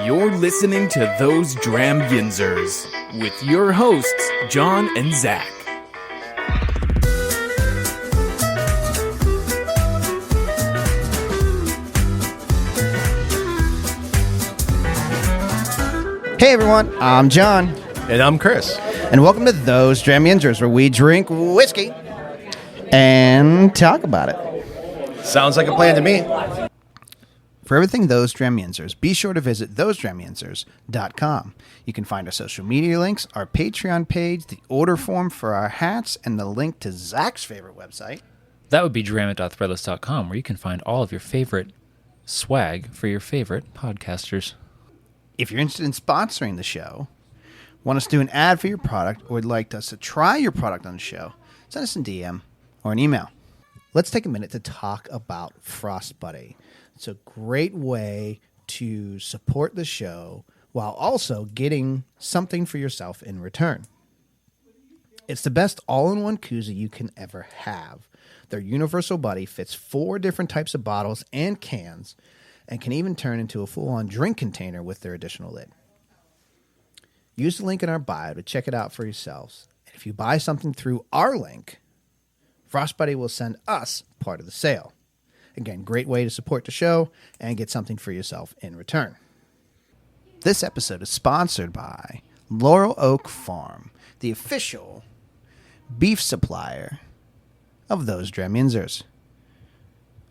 You're listening to Those Dram Yinzers with your hosts, John and Zach. Hey everyone, I'm John. And I'm Chris. And welcome to Those Dram Yinzers, where we drink whiskey and talk about it. Sounds like a plan to me. For everything Those Dram Yinzers, be sure to visit thosedramyinzers.com. You can find our social media links, our Patreon page, the order form for our hats, and the link to Zach's favorite website. That would be dramit.threadless.com, where you can find all of your favorite swag for your favorite podcasters. If you're interested in sponsoring the show, want us to do an ad for your product, or would like us to try your product on the show, send us a DM or an email. Let's take a minute to talk about Frostbuddy. It's a great way to support the show while also getting something for yourself in return. It's the best all-in-one koozie you can ever have. Their universal buddy fits 4 different types of bottles and cans and can even turn into a full-on drink container with their additional lid. Use the link in our bio to check it out for yourselves. And if you buy something through our link, Frostbuddy will send us part of the sale. Again, great way to support the show and get something for yourself in return. This episode is sponsored by Laurel Oak Farm, the official beef supplier of Those Dram Yinzers.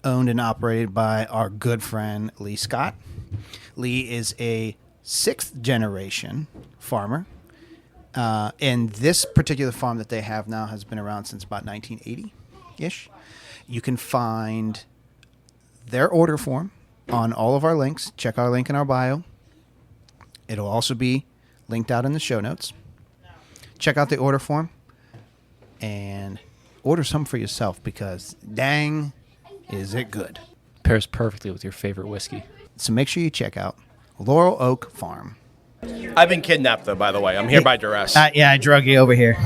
Owned and operated by our good friend Lee Scott. Lee is a 6th generation farmer. And this particular farm that they have now has been around since about 1980-ish. You can find their order form on all of our links. Check our link in our bio. It'll also be linked out in the show notes. Check out the order form and order some for yourself, because dang, is it good. Pairs perfectly with your favorite whiskey. So make sure you check out Laurel Oak Farm. I've been kidnapped, though, by the way. I'm here by duress. Yeah, I drug you over here.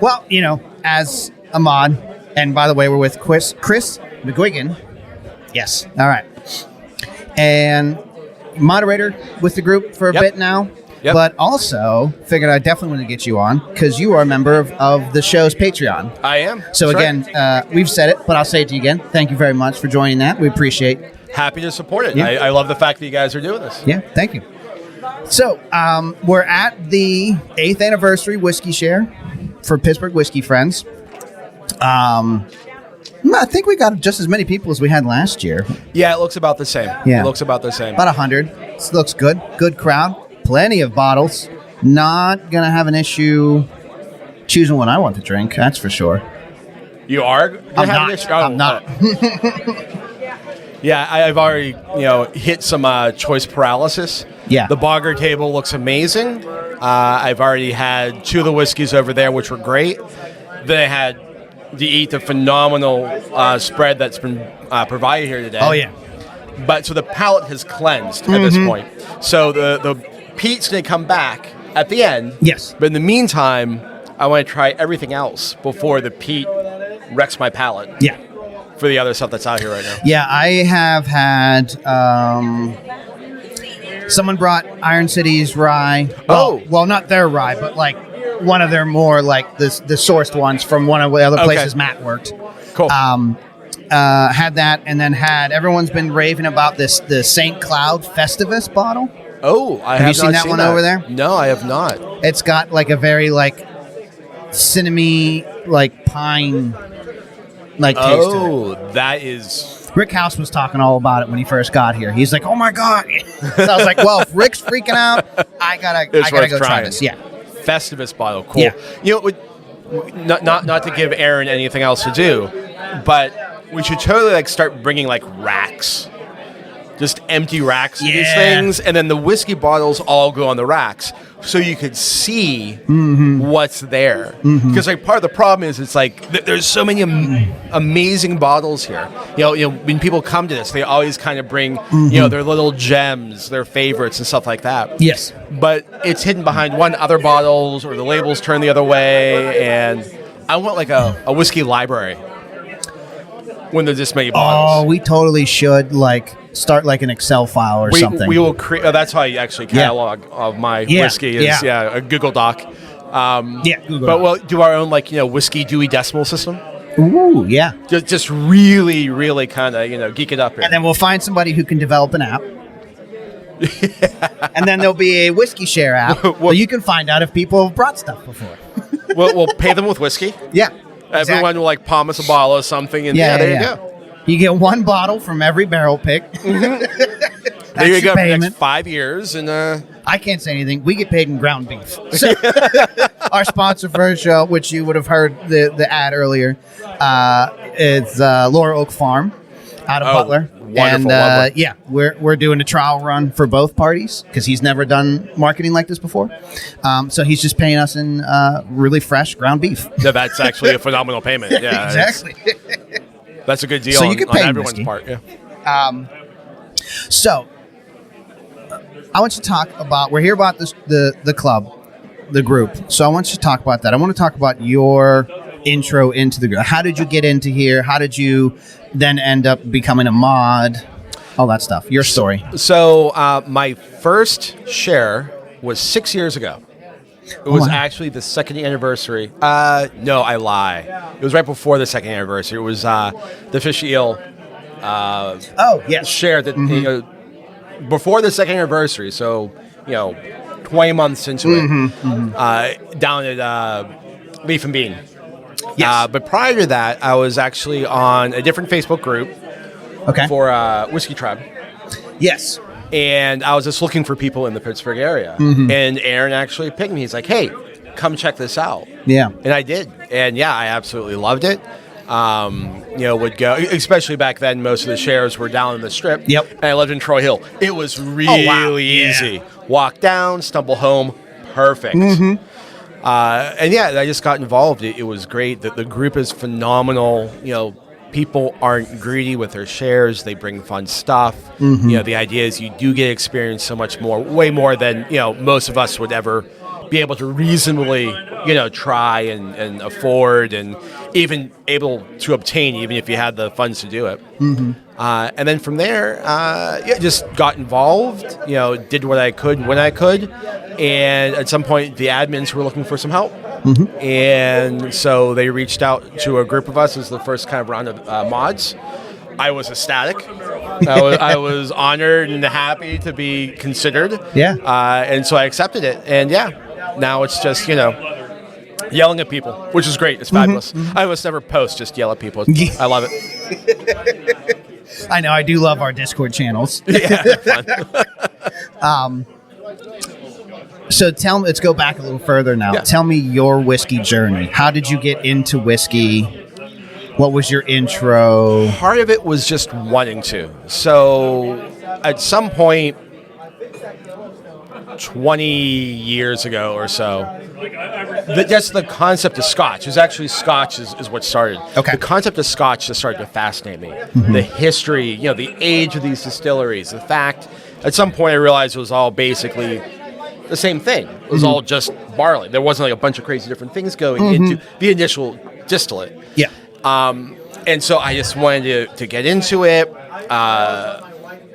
Well, you know, as Aaand, and by the way, we're with Chris McGuigan. Yes. All right. And moderator with the group for a bit now. Yep. But also figured I definitely want to get you on because you are a member of the show's Patreon. I am. So That's again, right. We've said it, but I'll say it to you again. Thank you very much for joining that. We appreciate it. Happy to support it. Yeah. I love the fact that you guys are doing this. Yeah, thank you. So we're at the 8th anniversary whiskey share for Pittsburgh Whiskey Friends. I think we got just as many people as we had last year. Yeah, it looks about the same. Yeah. It looks about the same. About 100. This looks good. Good crowd. Plenty of bottles. Not going to have an issue choosing what I want to drink. That's for sure. You are? I'm not. Yeah, I've already, hit some choice paralysis. Yeah. The Bogger table looks amazing. I've already had 2 of the whiskeys over there, which were great. Then I had to eat the phenomenal spread that's been provided here today. Oh, yeah. But so the palate has cleansed at this point. So the peat's going to come back at the end. Yes. But in the meantime, I want to try everything else before the peat wrecks my palate. Yeah. For the other stuff that's out here right now. Yeah, I have had someone brought Iron City's rye. Well, not their rye, but like one of their more like the sourced ones from one of the other places Matt worked. Cool. Had that, and then everyone's been raving about the St. Cloud Festivus bottle. Oh, I have you seen not that one over there? No, I have not. It's got like a very like cinnamon, like pine, like taste to it. Oh, that is. Rick House was talking all about it when he first got here. He's like, "Oh my god!" So I was like, "Well, if Rick's freaking out, I gotta go try this." Yeah, Festivus bottle, cool. Yeah. Not to give Aaron anything else to do, but we should totally start bringing racks. Just empty racks of these things, and then the whiskey bottles all go on the racks, so you could see what's there. Because part of the problem is it's there's so many amazing bottles here. When people come to this, they always kind of bring their little gems, their favorites, and stuff like that. Yes, but it's hidden behind other bottles, or the labels turn the other way, and I want a whiskey library when there's this many bottles. Oh, we totally should start like an Excel file or something. We will create. That's how I actually catalog of my whiskey is a Google Doc. Google but we'll do our own whiskey Dewey Decimal System. Ooh, yeah. Just really, really kind of geek it up here. And then we'll find somebody who can develop an app. And then there'll be a whiskey share app where you can find out if people have brought stuff before. we'll pay them with whiskey. Yeah. Everyone will palm us a bottle of something, and there you go. You get one bottle from every barrel pick. There you go for the next 5 years, and I can't say anything. We get paid in ground beef. So, our sponsor for our show, which you would have heard the ad earlier, is Laura Oak Farm out of Butler. Wonderful, and we're doing a trial run for both parties because he's never done marketing like this before. So he's just paying us in really fresh ground beef. Yeah, that's actually a phenomenal payment. Yeah, exactly. That's a good deal so you can on pay everyone's whiskey. part. Yeah. So I want you to talk about, we're here about this, the club, the group. So I want you to talk about that. I want to talk about your intro into the group. How did you get into here? How did you then end up becoming a mod? All that stuff. Your story. So my first share was 6 years ago. It was actually the second anniversary. No, I lie. It was right before the second anniversary. It was the Fish Eel share that before the second anniversary. So 20 months into it, down at Leaf and Bean. Yes. But prior to that, I was actually on a different Facebook group for Whiskey Tribe. Yes. And I was just looking for people in the Pittsburgh area. And Aaron actually picked me. He's like, hey, come check this out. Yeah. And I did. And I absolutely loved it. Would go, especially back then, most of the shares were down in the strip. Yep. And I lived in Troy Hill. It was really easy. Walk down, stumble home, perfect. And I just got involved. It was great. The group is phenomenal. People aren't greedy with their shares. They bring fun stuff. The idea is you do get experience so much more, way more than most of us would ever be able to reasonably try and afford and even able to obtain, even if you had the funds to do it. And then from there, just got involved. Did what I could when I could, and at some point the admins were looking for some help. And so they reached out to a group of us as the first kind of round of mods. I was ecstatic. I was honored and happy to be considered. Yeah. And so I accepted it. And now it's just, yelling at people, which is great. It's fabulous. I almost never post, just yell at people. I love it. I know. I do love our Discord channels. Fun. So let's go back a little further now. Yeah. Tell me your whiskey journey. How did you get into whiskey? What was your intro? Part of it was just wanting to. So at some point, 20 years ago or so, that's the concept of Scotch. It was actually Scotch is what started. Okay. The concept of Scotch just started to fascinate me. The history, the age of these distilleries, the fact, at some point I realized it was all basically the same thing. It was all just barley. There wasn't like a bunch of crazy different things going into the initial distillate. Yeah. And so I just wanted to get into it.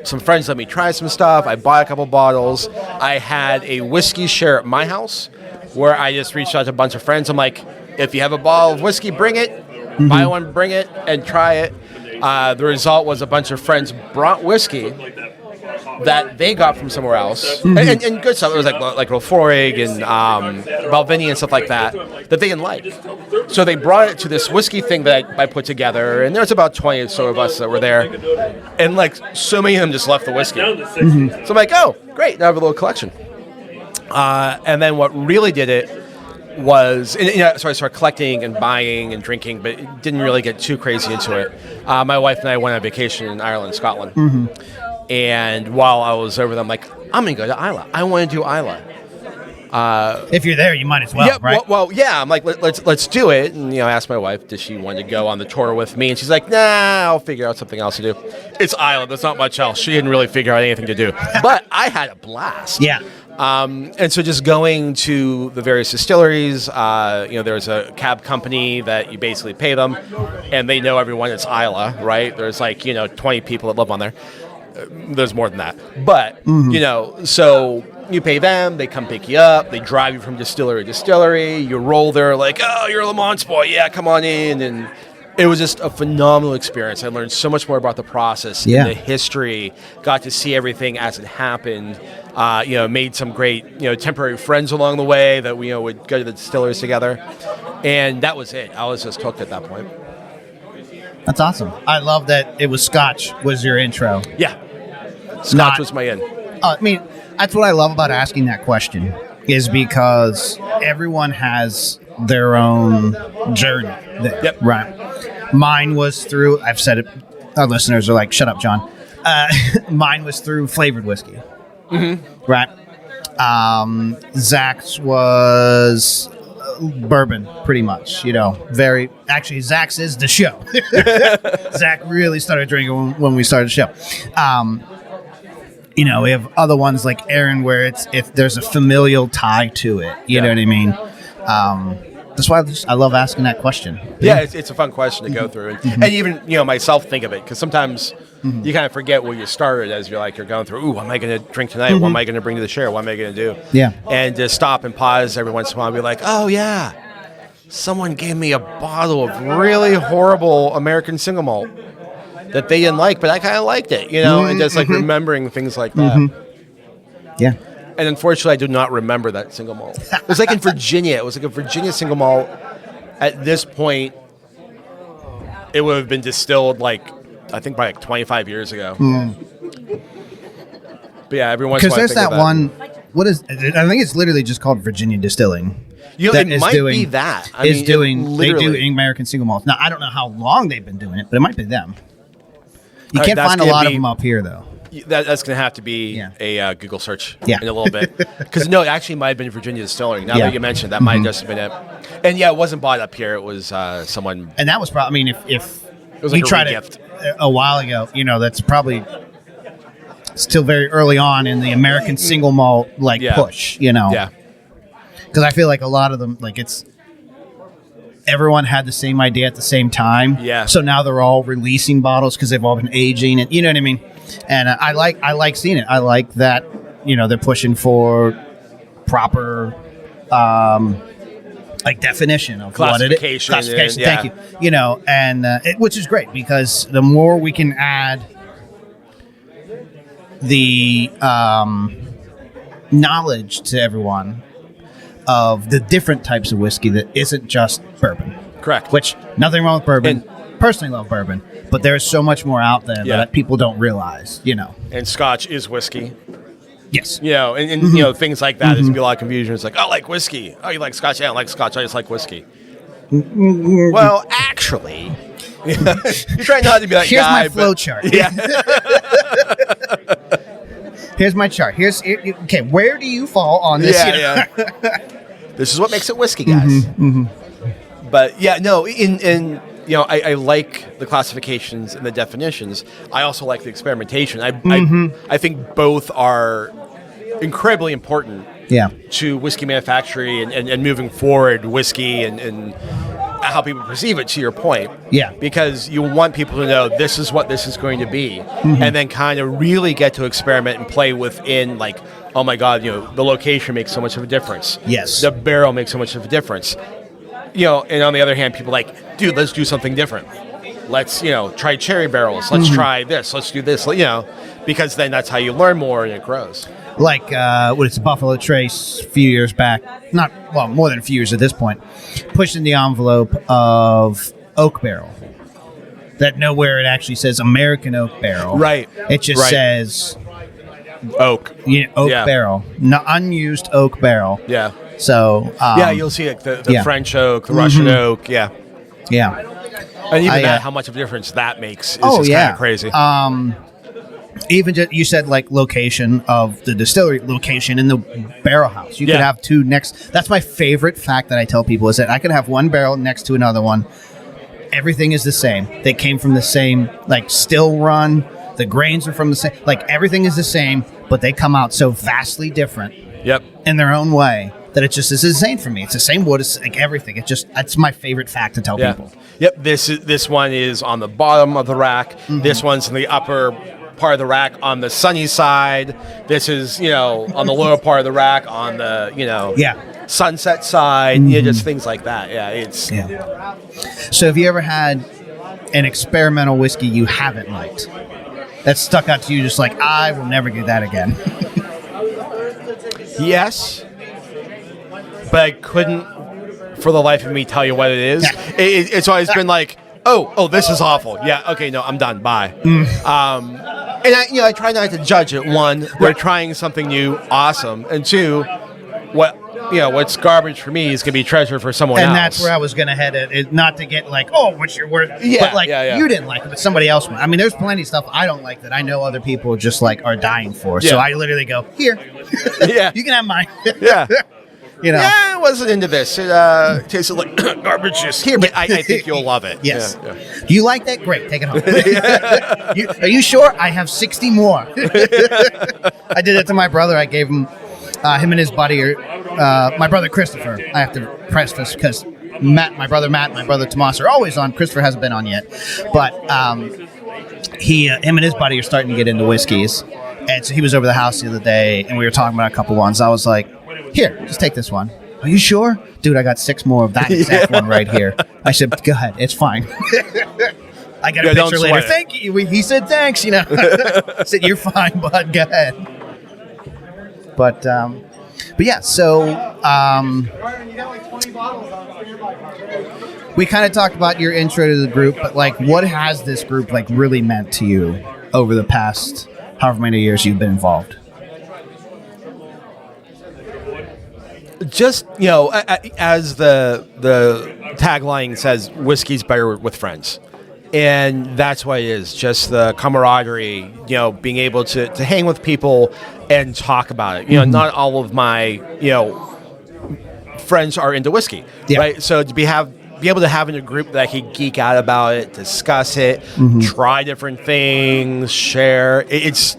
Some friends let me try some stuff. I bought a couple bottles. I had a whiskey share at my house where I just reached out to a bunch of friends. I'm like, if you have a bottle of whiskey, bring it. Buy one, bring it, and try it. The result was a bunch of friends brought whiskey that they got from somewhere else, and good stuff. It was like Lafroig and Balvenie and stuff like that they didn't like. So they brought it to this whiskey thing that I put together, and there was about 20 or so of us that were there, and so many of them just left the whiskey. So I'm like, oh, great, now I have a little collection. And then what really did it was, so I started collecting and buying and drinking, but didn't really get too crazy into it. My wife and I went on vacation in Ireland and Scotland. And while I was over there, I'm like, I'm going to go to Islay. I want to do Islay. If you're there, you might as well, right? Well, I'm like, let's do it. And, I asked my wife, does she want to go on the tour with me? And she's like, nah, I'll figure out something else to do. It's Islay. There's not much else. She didn't really figure out anything to do. But I had a blast. Yeah. And so just going to the various distilleries, there's a cab company that you basically pay them, and they know everyone. It's Islay, right? There's 20 people that live on there. there's more than that. But, you know, so you pay them, they come pick you up, they drive you from distillery to distillery, you roll there like, oh, you're a Le Mans boy, yeah, come on in. And it was just a phenomenal experience. I learned so much more about the process, and the history, got to see everything as it happened. You know, made some great, you know, temporary friends along the way that we, you know, would go to the distilleries together. And that was it. I was just hooked at that point. That's awesome. I love that it was Scotch was your intro. Yeah. Scotch was my in. I mean, that's what I love about asking that question, is because everyone has their own journey there, Yep. right? Mine was through, I've said it, our listeners are like, shut up, John. Mine was through flavored whiskey, right? Zach's was bourbon, pretty much, you know, actually, Zach's is the show. Zach really started drinking when we started the show. You know, we have other ones like Aaron where if there's a familial tie to it, you know what I mean? That's why I love asking that question. Yeah, it's a fun question to go through. And even, you know, myself think of it, because sometimes you kind of forget where you started as you're going through, ooh, what am I going to drink tonight? What am I going to bring to the share? What am I going to do? Yeah. And just stop and pause every once in a while and be like, oh, yeah, someone gave me a bottle of really horrible American single malt that they didn't like, but I kind of liked it, you know, and just like remembering things like that. Yeah. And unfortunately, I do not remember that single malt. It was like in Virginia. It was like a Virginia single malt. At this point, it would have been distilled like, I think by like 25 years ago. But yeah, every once in a while I Because there's think of that one, what is, I think it's literally just called Virginia Distilling. You know, it might be that. They do literally. American single malts. Now, I don't know how long they've been doing it, but it might be them. You All right, can't that's find a gonna lot of be- them up here, though. That's going to have to be a Google search Yeah. in a little bit. Because, no, it actually might have been Virginia Distilling. Now Yeah. that you mentioned, that might have just been it. And, yeah, it wasn't bought up here. It was someone... And that was probably, I mean, if It was we like a tried re-gift. it a while ago, you know, that's probably still very early on in the American single malt, push, you know. Yeah. Because I feel like a lot of them, everyone had the same idea at the same time. Yeah. So now they're all releasing bottles because they've all been aging, and you know what I mean. And I like seeing it. I like that, you know, they're pushing for proper, definition of what it is. Classification. Yeah. Thank you. You know, and which is great, because the more we can add the knowledge to everyone of the different types of whiskey that isn't just bourbon. Correct. Which, nothing wrong with bourbon. Personally love bourbon, but there's so much more out there that people don't realize, you know. And Scotch is whiskey. Yes. You know, and you know, things like that. There's going to be a lot of confusion. It's like, oh, I like whiskey. Oh, you like Scotch? Yeah, I don't like Scotch. I just like whiskey. Well, actually, you're trying not to be that Here's guy. my flow chart. Yeah. Here's my chart. Okay, where do you fall on this? Yeah. This is what makes it whiskey, guys. But yeah, no, in you know, I like the classifications and the definitions. I also like the experimentation. I think both are incredibly important to whiskey manufacturing and moving forward whiskey and how people perceive it, to your point. Yeah. Because you want people to know this is what this is going to be. And then kind of really get to experiment and play within, like, oh my God, you know, the location makes so much of a difference. Yes. The barrel makes so much of a difference. You know, and on the other hand, people are like, dude, let's do something different. Let's, you know, try cherry barrels. Let's try this. Let's do this, you know, because then that's how you learn more and it grows. Like, what is Buffalo Trace a few years back, more than a few years at this point, pushing the envelope of oak barrel. That nowhere it actually says American oak barrel. Right. It just says oak. Oak barrel. No, unused oak barrel. Yeah. So you'll see like the French oak, the Russian oak, yeah. And even how much of a difference that makes is just kind of crazy. Even just, you said like location of the distillery, location in the barrel house. You could have two next. That's my favorite fact that I tell people, is that I could have one barrel next to another one. Everything is the same. They came from the same, like, still run. The grains are from the same. Like, everything is the same, but they come out so vastly different. Yep. In their own way, that it just is the same for me. It's the same wood. It's like everything. That's my favorite fact to tell people. Yep. This one is on the bottom of the rack. This one's in the upper part of the rack on the sunny side. This is, on the lower part of the rack on the, sunset side. Just things like that. Yeah, So have you ever had an experimental whiskey you haven't liked that stuck out to you just like, I will never do that again? Yes, but I couldn't for the life of me tell you what it is. It's always been like, oh, this is awful. Yeah, okay, no, I'm done. Bye. And I try not to judge it. One, they're trying something new, awesome, and two, what's garbage for me is gonna be treasure for someone else. And that's where I was gonna head it, not to get like, oh, what's your worth? Yeah, but like yeah. you didn't like it, but somebody else went. I mean, there's plenty of stuff I don't like that I know other people just like are dying for. So I literally go, here, you can have mine. Yeah. Yeah, I wasn't into this. It tasted like garbage juice. Here, but I think you'll love it. Yes. Yeah. Do you like that? Great. Take it home. Are you sure? I have 60 more. I did it to my brother. I gave him and his buddy, my brother Christopher. I have to press this because my brother Matt, and my brother Tomas are always on. Christopher hasn't been on yet. But him and his buddy are starting to get into whiskeys. And so he was over the house the other day, and we were talking about a couple ones. I was like, here, just take this one. Are you sure? Dude, I got 6 more of that exact one right here. I said, go ahead. It's fine. I got a picture later. Thank you. He said, thanks, I said, you're fine, bud. Go ahead. But yeah, so we kind of talked about your intro to the group, but like, what has this group like really meant to you over the past however many years you've been involved? Just, as the tagline says, whiskey's better with friends. And that's what it is, just the camaraderie, being able to hang with people and talk about it. Not all of my, friends are into whiskey, right? So to be able to have in a group that can geek out about it, discuss it, try different things, share, it's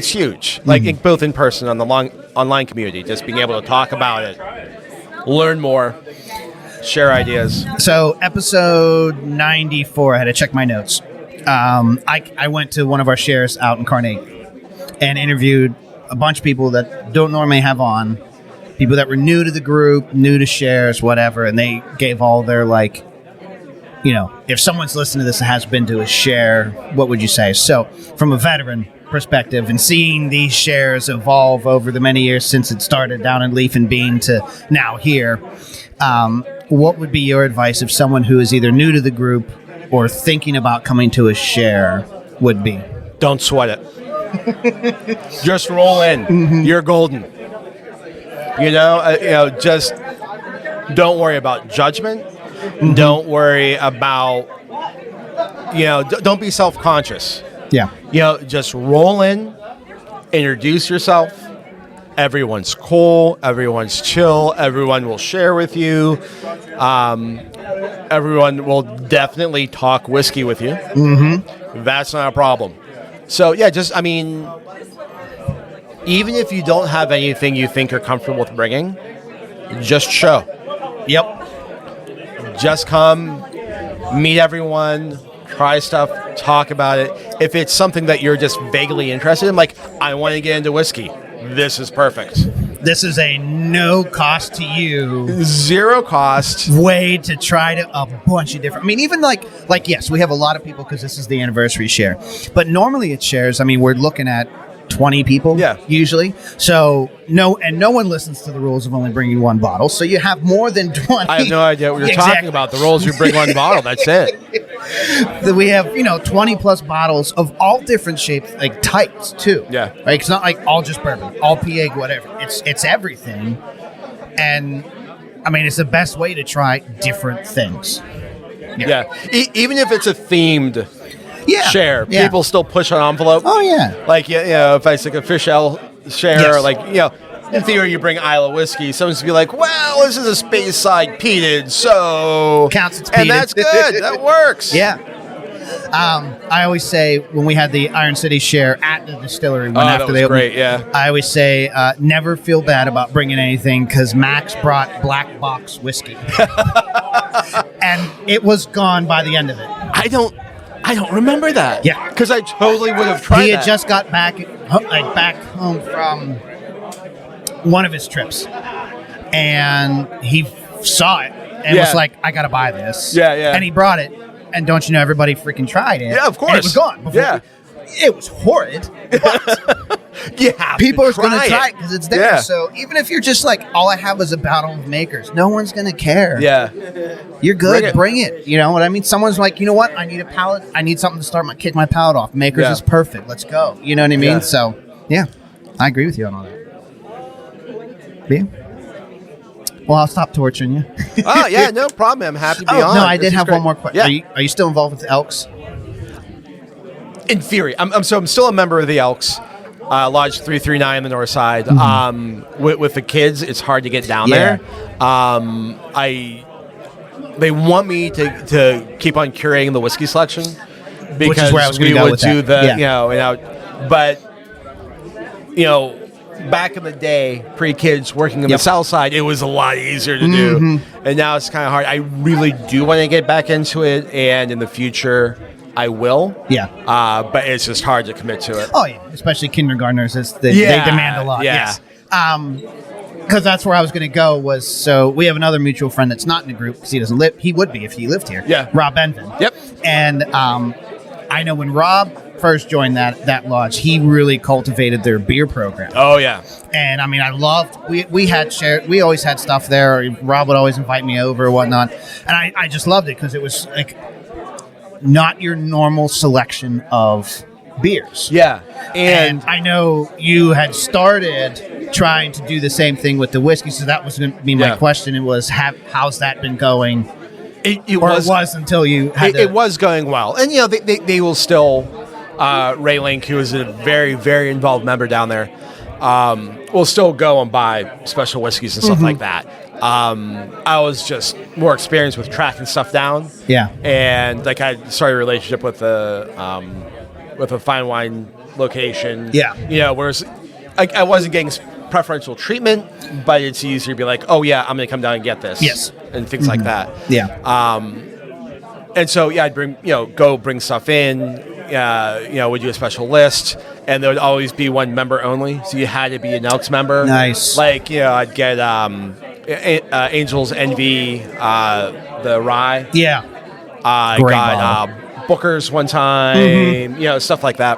huge. Like both in person on the online community, just being able to talk about it, learn more, share ideas. So episode 94, I had to check my notes. I went to one of our shares out in Carnegie and interviewed a bunch of people that don't normally have on, people that were new to the group, new to shares, whatever, and they gave all their like, if someone's listening to this and has been to a share, what would you say? So from a veteran perspective and seeing these shares evolve over the many years since it started down in Leaf and Bean to now here, what would be your advice if someone who is either new to the group or thinking about coming to a share would be? Don't sweat it. Just roll in. You're golden. Just don't worry about judgment. Don't worry about, don't be self-conscious. Yeah. Just roll in, introduce yourself. Everyone's cool. Everyone's chill. Everyone will share with you. Everyone will definitely talk whiskey with you. That's not a problem. So, even if you don't have anything you think you're comfortable with bringing, just show. Yep. Just come, meet everyone, try stuff, talk about it. If it's something that you're just vaguely interested in, like, I want to get into whiskey, this is perfect. This is a no cost to you, zero cost way to try to a bunch of different. I mean, even like yes, we have a lot of people because this is the anniversary share, but normally it shares. I mean, we're looking at 20 people, usually. So no one listens to the rules of only bringing one bottle. So you have more than 20. I have no idea what you're talking about. The rules, you bring one bottle. That's it. We have 20 plus bottles of all different shapes, like types too. Yeah, right. It's not like all just bourbon, all PA, whatever. It's everything, and I mean it's the best way to try different things. Yeah. Even if it's a themed. Share. Yeah. People still push an envelope. Oh, yeah. Like, if I stick a fish ale share, in theory, you bring Isla whiskey. Someone's going to be like, well, this is a space side peated, so. Counts it's peated. And that's good. That works. Yeah. I always say when we had the Iron City share at the distillery, that was great, yeah. I always say never feel bad about bringing anything because Max brought black box whiskey. And it was gone by the end of it. I don't remember that. Yeah. Because I totally would have tried He had that. just got back home from one of his trips, and he saw it and Yeah. was like, "I gotta buy this." Yeah, yeah. And he brought it, and don't you know, everybody freaking tried it. Yeah, of course. And it was gone. Before Yeah. it was horrid. But You have people to are going to try it because it's there. Yeah. So even if you're just like, all I have is a bottle of Makers, no one's going to care. Yeah. You're good. Bring it. Bring it. You know what I mean? Someone's like, you know what? I need a palate. I need something to kick my palate off. Makers Yeah. is perfect. Let's go. You know what I mean? Yeah. So, yeah, I agree with you on all that. Yeah. Well, I'll stop torturing you. Oh, yeah, no problem. I'm happy to be on. No, I did This is have great. one more question. Yeah. Are you still involved with the Elks? In theory. I'm still a member of the Elks. Lodge 339 on the north side. With the kids, it's hard to get down Yeah. there. They want me to keep on curating the whiskey selection because where I was gonna we go would with do that. the Yeah. but back in the day, pre-kids working on the south side, it was a lot easier to do, and now it's kind of hard. I really do want to get back into it, and in the future, I will. Yeah. But it's just hard to commit to it. Oh, yeah. Especially kindergartners. They demand a lot. Yeah. Yes. Because that's where I was going to go was, so we have another mutual friend that's not in the group because he doesn't live. He would be if he lived here. Yeah. Rob Benvin. Yep. And I know when Rob first joined that lodge, he really cultivated their beer program. Oh yeah. And I mean, I loved, we always had stuff there. Rob would always invite me over or whatnot. And I just loved it because it was like not your normal selection of beers. Yeah. And I know you had started trying to do the same thing with the whiskey, so that was going to be my question. It was, how's that been going? It was until you had it was going well. And, they will still, Ray Link, who is a very, very involved member down there, will still go and buy special whiskeys and stuff like that. I was just more experienced with tracking stuff down. Yeah. And, I started a relationship with a fine wine location. Yeah. Whereas I wasn't getting preferential treatment, but it's easier to be like, oh, yeah, I'm going to come down and get this. Yes. And things like that. Yeah. And so, I'd bring stuff in, we'd do a special list, and there would always be one member only, so you had to be an Elks member. Nice. I'd get Angel's Envy, the rye. Yeah. I Great got Booker's one time, stuff like that,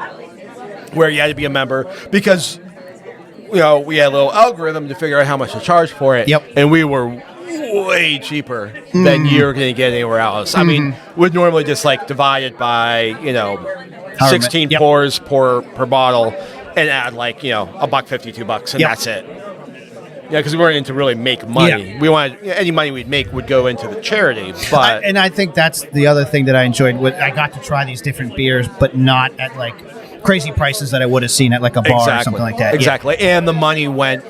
where you had to be a member because, we had a little algorithm to figure out how much to charge for it. Yep. And we were way cheaper than you're going to get anywhere else. I mean, we'd normally just divide it by, 16 pours per bottle and add $1.50, $2, and that's it. Because we weren't into really make money. We wanted any money we'd make would go into the charity. But and I think that's the other thing that I enjoyed. I got to try these different beers, but not at crazy prices that I would have seen at a bar or something like that. Exactly. Yeah. And the money went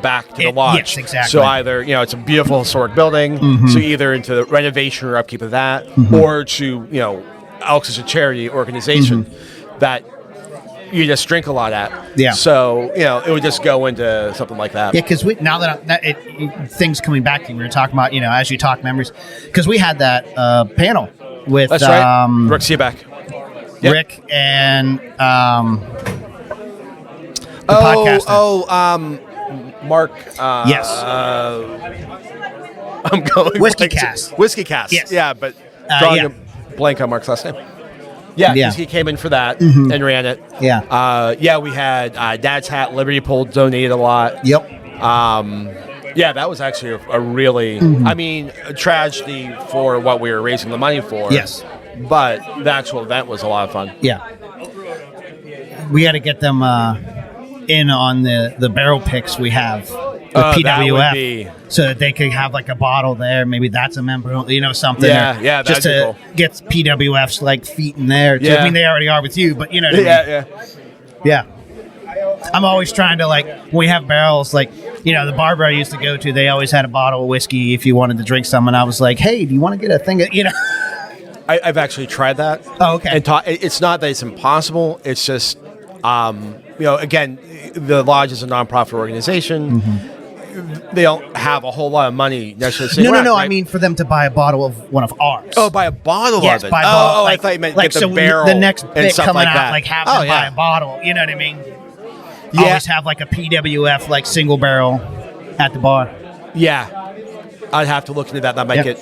back to the lodge. Yes, exactly. So either, it's a beautiful historic building, so either into the renovation or upkeep of that, or to, Elks is a charity organization that you just drink a lot at. Yeah. So, it would just go into something like that. Yeah, because now things coming back to you, we were talking about, as you talk memories, because we had that panel with That's right. Rick Seaback. Yep. Rick and the podcaster. Mark. Yes. I'm going Whiskey Cast. Whiskey Cast. Yes. Yeah, but drawing a blank on Mark's last name. Yeah, because he came in for that and ran it. Yeah. We had Dad's Hat, Liberty Pole donated a lot. Yep. That was actually a really, a tragedy for what we were raising the money for. Yes. But the actual event was a lot of fun. Yeah. We got to get them in on the barrel picks we have with PWF so that they could have a bottle there. Maybe that's a member, something. Yeah, just to get PWF's feet in there. Too. I mean, they already are with you, but you know what I mean? Yeah. I'm always trying to when we have barrels, the barber I used to go to, they always had a bottle of whiskey if you wanted to drink some, and I was like, hey, do you want to get a thing of, I've actually tried that. Oh, okay. And it's not that it's impossible. It's just, again, the lodge is a nonprofit organization. they don't have a whole lot of money necessarily. No. Right? I mean, for them to buy a bottle of one of ours. Oh, buy a bottle Yes, of it. buy a bottle. I thought you meant like get the so barrel the next and bit stuff coming like out, that. like have them buy a bottle. You know what I mean? Yeah. Always have like a PWF like single barrel at the bar. Yeah, I'd have to look into that. That might get.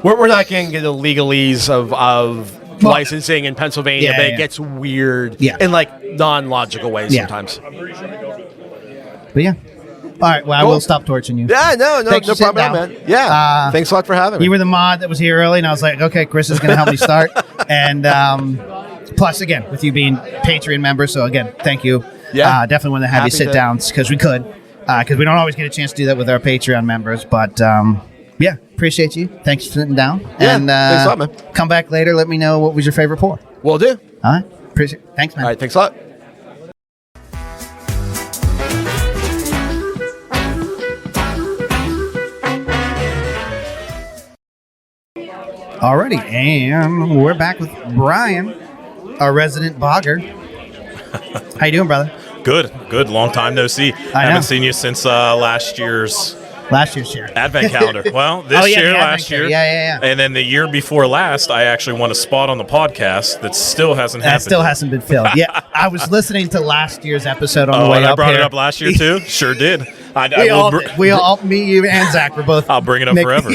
We're not getting into the legalese of licensing in Pennsylvania, but it gets weird in like non-logical ways sometimes. But yeah. All right, well, I will stop torching you. Yeah, no Thanks for sitting problem, down. man. Yeah, thanks a lot for having me. You were the mod that was here early, and I was like, okay, Chris is going to help me start. And plus, again, with you being Patreon member, so again, thank you. Yeah. Definitely want to have you sit down because we could. Because we don't always get a chance to do that with our Patreon members. But, yeah, appreciate you. Thanks for sitting down. Yeah, and, thanks a lot, man. Come back later. Let me know what was your favorite pour. Will do. All right. Appreciate it. Thanks, man. All right, thanks a lot. Alrighty, and we're back with Brian, our resident bogger. How you doing, brother? Good. Long time no see. I haven't seen you since last year's share. Advent calendar. Well, this year, last year. Yeah. And then the year before last, I actually won a spot on the podcast that still hasn't happened. That still hasn't been filled. Yeah, I was listening to last year's episode on the way and up I brought here. it up last year too? Sure did. We all, me, you, and Zach were both. I'll bring it up forever.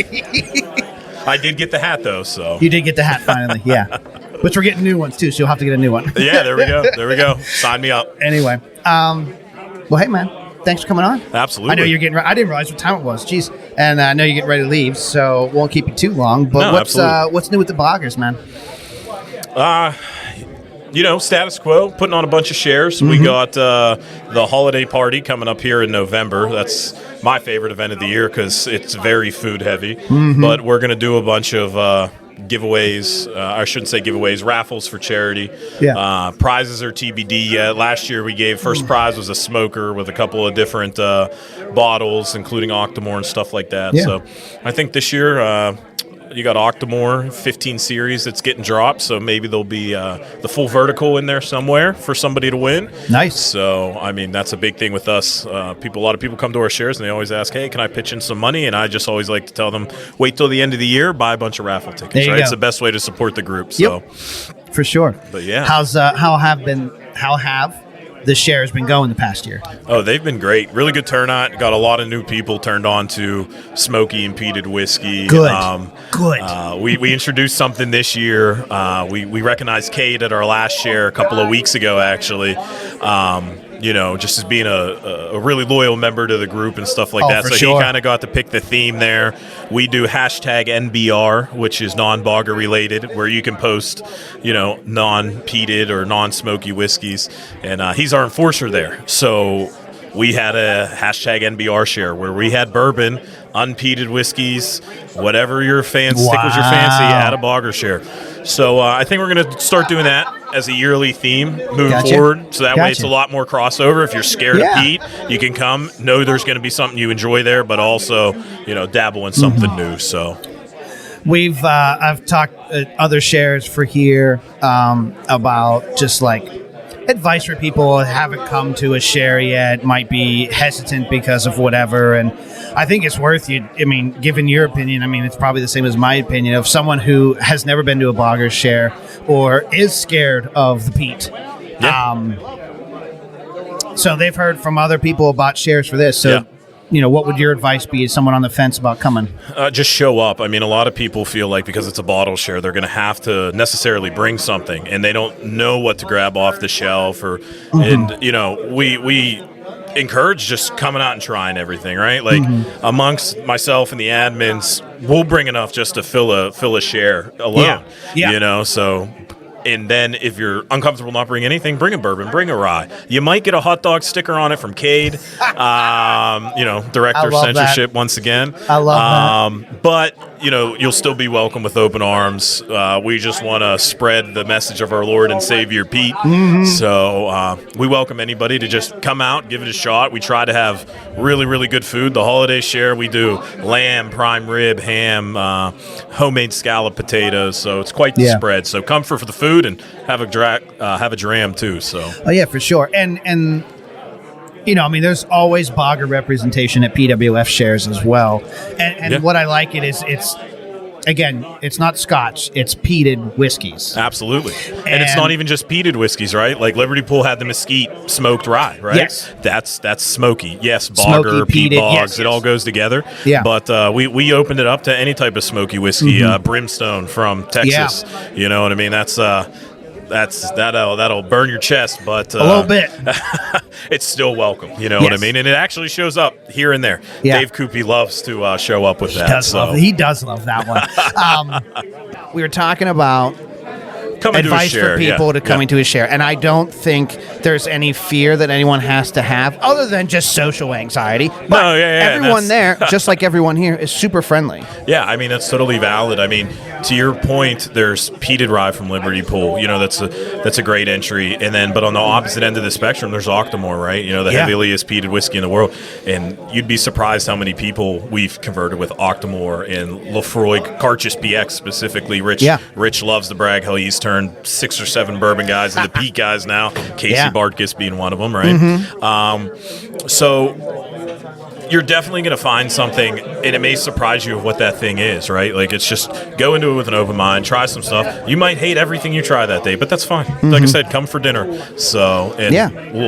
I did get the hat though, so. You did get the hat finally, yeah. Which we're getting new ones too, so you'll have to get a new one. Yeah, there we go. Sign me up. Anyway, well, hey man, thanks for coming on. Absolutely. I know you're getting. I didn't realize what time it was. Jeez, and I know you're getting ready to leave, so won't keep you too long. But what's new with the bloggers, man? Status quo, putting on a bunch of shares. We got the holiday party coming up here in November. That's my favorite event of the year because it's very food heavy. But we're going to do a bunch of giveaways. I shouldn't say giveaways, raffles for charity. Yeah. Prizes are TBD yet. Last year we gave first prize was a smoker with a couple of different bottles, including Octomore and stuff like that. Yeah. So I think this year you got Octomore 15 series that's getting dropped, so maybe there'll be the full vertical in there somewhere for somebody to win. Nice. So, I mean, that's a big thing with us. A lot of people come to our shares, and they always ask, hey, can I pitch in some money? And I just always like to tell them, wait till the end of the year, buy a bunch of raffle tickets. Right? It's the best way to support the group. So. Yep. For sure. But, yeah. How have the shares been going the past year? Oh, they've been great. Really good turnout. Got a lot of new people turned on to smoky and peated whiskey. Good. We introduced something this year. We recognized Cade at our last share a couple of weeks ago, actually. Just as being a really loyal member to the group and stuff like that. So he kind of got to pick the theme there. We do hashtag NBR, which is non-bogger related, where you can post, non-peated or non-smoky whiskeys. And he's our enforcer there. So we had a hashtag NBR share where we had bourbon, unpeated whiskeys, whatever your stickles your fancy, add a bogger share. So I think we're going to start doing that as a yearly theme moving forward. So that way it's a lot more crossover. If you're scared of peat, you can come. Know there's going to be something you enjoy there, but also, dabble in something new. So I've talked other shares for here about just like advice for people who haven't come to a share yet, might be hesitant because of whatever. And I think it's worth you. I mean, given your opinion, it's probably the same as my opinion of someone who has never been to a blogger's share or is scared of the peat. Yeah. So they've heard from other people about shares for this. So, what would your advice be to someone on the fence about coming? Just show up. A lot of people feel like because it's a bottle share, they're going to have to necessarily bring something, and they don't know what to grab off the shelf. And we encourage just coming out and trying everything, right? Like amongst myself and the admins, we'll bring enough just to fill a share alone. Yeah. So. And then if you're uncomfortable not bringing anything, bring a bourbon, bring a rye. You might get a hot dog sticker on it from Cade. Director of censorship once again. I love that. But, you'll still be welcome with open arms. We just want to spread the message of our Lord and Savior, Pete. So we welcome anybody to just come out, give it a shot. We try to have really, really good food. The holiday share, we do lamb, prime rib, ham, homemade scallop potatoes. So it's quite the spread. So come for the food and have a dram too. So for sure. And I mean, there's always Bogger representation at PWF shares as well. And what I like it is it's not Scotch, it's peated whiskeys. Absolutely. And it's not even just peated whiskeys, right? Like Liberty Pool had the Mesquite smoked rye, right? Yes. That's smoky. Yes, Smoky, Bogger, peat peated, bogs, yes. it all goes together. Yeah. But we opened it up to any type of smoky whiskey, Brimstone from Texas. Yeah. You know what I mean? That'll burn your chest, but A little bit. it's still welcome. You know what I mean? And it actually shows up here and there. Yeah. Dave Coopy loves to show up with that. He does love that one. We were talking about advice for people to coming to a share, and I don't think there's any fear that anyone has to have other than just social anxiety. But everyone there, just like everyone here, is super friendly. Yeah, I mean, that's totally valid. I mean, to your point, there's peated rye from Liberty Pool. You know, that's a great entry. And then, but on the opposite end of the spectrum, there's Octomore, right? You know, the heaviest peated whiskey in the world. And you'd be surprised how many people we've converted with Octomore and Lefroy, Carchis BX specifically. Rich loves to brag how he's turned 6 or 7 bourbon guys into peat guys now. Casey Bartkus being one of them, right? So you're definitely going to find something, and it may surprise you of what that thing is, right? Like, it's just go into it with an open mind, try some stuff. You might hate everything you try that day, but that's fine. Like I said, come for dinner. So,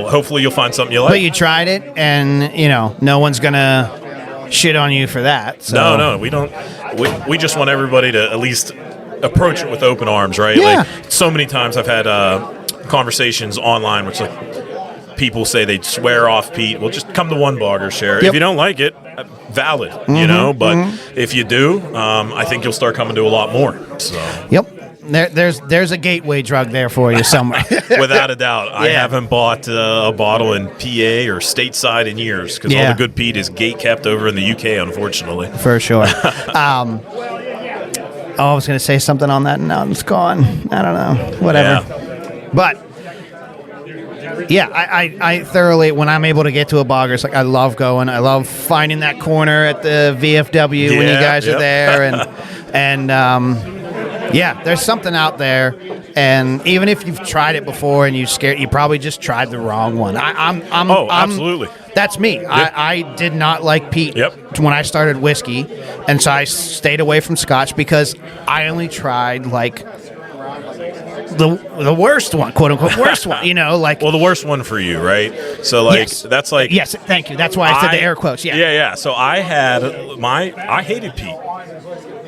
hopefully you'll find something you like. But you tried it, and, no one's going to shit on you for that. So. No, we don't. We just want everybody to at least approach it with open arms, right? Yeah. Like, so many times I've had conversations online, which, like, people say they'd swear off Pete. Well, just come to one Bogger share. If you don't like it, valid, But if you do, I think you'll start coming to a lot more. So. Yep. There's a gateway drug there for you somewhere. Without a doubt. I haven't bought a bottle in PA or stateside in years because all the good peat is gate kept over in the UK, unfortunately. For sure. I was going to say something on that, and now it's gone. I don't know. Whatever. Yeah. But I thoroughly, when I'm able to get to a Bogger, it's like I love going. I love finding that corner at the VFW when you guys are there, and there's something out there. And even if you've tried it before and you're scared, you probably just tried the wrong one. Absolutely. That's me. Yep. I did not like peat when I started whiskey, and so I stayed away from Scotch because I only tried like the worst one, quote unquote worst one. Well, the worst one for you, right? So that's like yes, thank you. That's why I said the air quotes. Yeah. So I hated peat.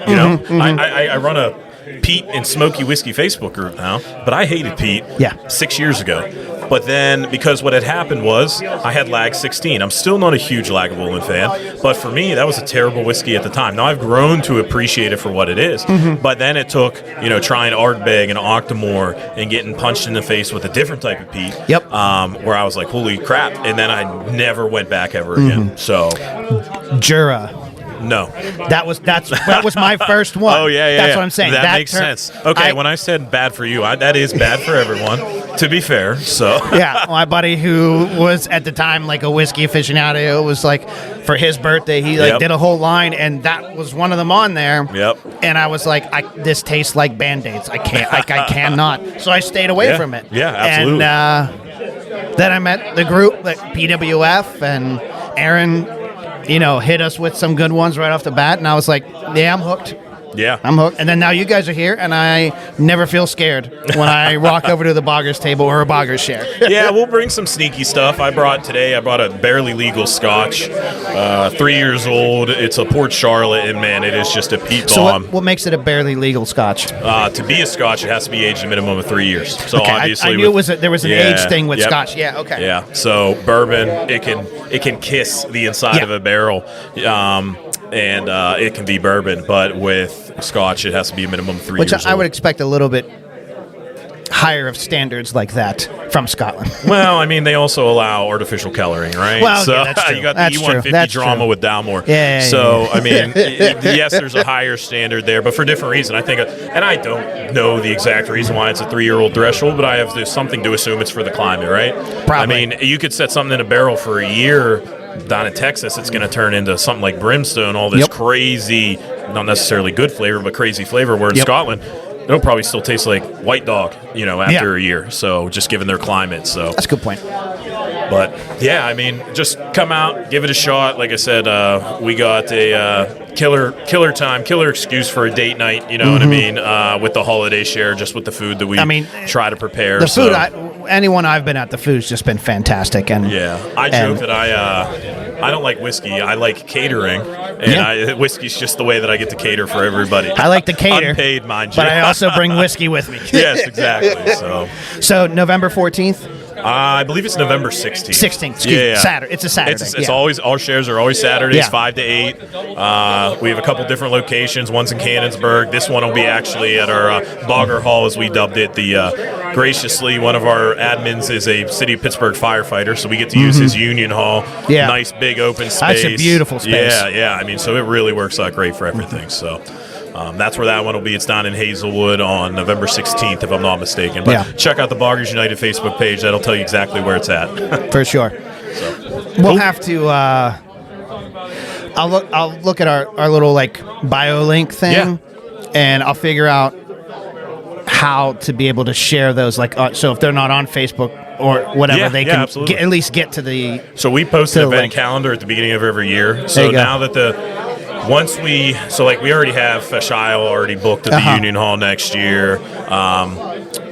I run a peat and smoky whiskey Facebook group now, but I hated peat 6 years ago. But then, because what had happened was, I had Lag 16. I'm still not a huge Lagavulin fan, but for me, that was a terrible whiskey at the time. Now, I've grown to appreciate it for what it is, but then it took, trying Ardbeg and Octomore and getting punched in the face with a different type of peat, where I was like, holy crap, and then I never went back ever again. So, Jura. No. That was my first one. Oh, yeah. That's what I'm saying. That makes sense. Okay, when I said bad for you, that is bad for everyone, to be fair. So yeah, my buddy who was at the time like a whiskey aficionado, was like, for his birthday, he did a whole line, and that was one of them on there. Yep. And I was like, this tastes like Band-Aids. I cannot. So I stayed away from it. Yeah, absolutely. And then I met the group, like PWF, and Aaron hit us with some good ones right off the bat, and I was like, I'm hooked. Yeah. I'm hooked. And then now you guys are here, and I never feel scared when I walk over to the Bogger's table or a Bogger's share. Yeah, we'll bring some sneaky stuff. I brought a barely legal Scotch, 3 years old. It's a Port Charlotte, and man, it is just a peat bomb. So what makes it a barely legal Scotch? To be a Scotch, it has to be aged a minimum of 3 years. So okay, obviously, I knew there was an age thing with Scotch. Yeah, okay. Yeah, so bourbon, it can kiss the inside of a barrel. And it can be bourbon, but with Scotch, it has to be a minimum 3 years old. I would expect a little bit higher of standards like that from Scotland. Well, I mean, they also allow artificial coloring, right? Well, so that's true. You got that's the E150 true. drama with Dalmore. Yeah. I mean, yes, there's a higher standard there, but for different reason. I think, and I don't know the exact reason why it's a 3-year-old threshold, but I have something to assume it's for the climate, right? Probably. I mean, you could set something in a barrel for a year. Down in Texas, it's going to turn into something like Brimstone, all this crazy, not necessarily good flavor, but crazy flavor, where in Scotland, it'll probably still taste like White Dog, after a year. So just given their climate. So that's a good point. But yeah, I mean, just come out, give it a shot. Like I said, we got a killer time, killer excuse for a date night. You know what I mean? With the holiday share, just with the food that we try to prepare. The food, anyone I've been at, the food's just been fantastic. And I joke that I don't like whiskey. I like catering, and whiskey's just the way that I get to cater for everybody. I like to cater, unpaid, mind you, but I also bring whiskey with me. Yes, exactly. So November 14th. I believe it's November 16th. 16th, excuse me. Saturday. It's a Saturday. It's always, our shares are always Saturdays, 5 to 8. We have a couple different locations. One's in Canonsburg. This one will be actually at our Bogger Hall, as we dubbed it. Graciously, one of our admins is a City of Pittsburgh firefighter, so we get to use his Union Hall. Yeah. Nice, big, open space. That's a beautiful space. Yeah. I mean, so it really works out great for everything, so... that's where that one will be. It's down in Hazelwood on November 16th, if I'm not mistaken. But check out the Boggers United Facebook page. That'll tell you exactly where it's at. For sure. We'll have to. I'll look at our little bio link thing, and I'll figure out how to be able to share those. So if they're not on Facebook or whatever, they can at least get to the. So we post an event calendar at the beginning of every year. So now that we already have Feshile already booked at the Union Hall next year.